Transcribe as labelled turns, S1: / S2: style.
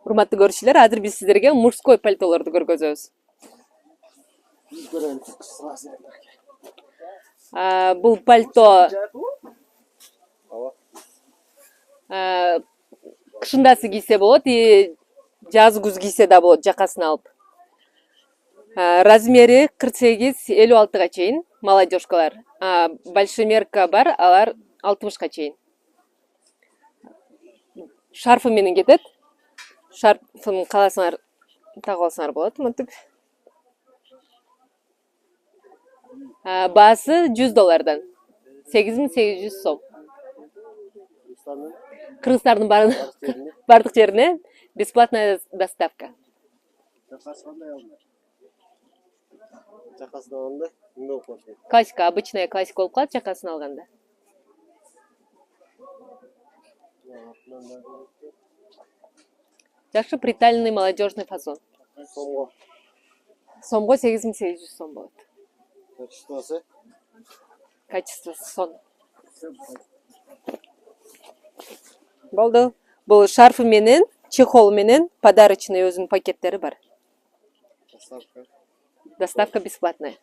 S1: Урматтуу көрүүчүлөр, азыр биз сиздерге мужской пальтолорду көргөзөбүз. Бул пальто кышындасы кийсе болот, жазы күз кийсе да болот, жакасын алып. Размери 48-56 чейин, молодежкалар. Большемерка бар, алар 60 чейин. Шарфы менен кетет. Шарфын кааласаңар тагып алсаңар болот, мынтип. Баасы $100. 8800 сом. Кыргызстандын бардык жерине бесплатная доставка.
S2: Жакасын алганда эмне болуп калат?
S1: Классика, обычная классика болуп калат жакасын алганда. Жакшы приталенный молодежный фасон.
S2: Сомго.
S1: Сомго 8800 сом болот.
S2: Качествосы?
S1: Качествосы сон. Болду. Бул шарфы менен, чехол менен подарочный өзүнүн пакеттери бар.
S2: Доставка.
S1: Доставка бесплатная.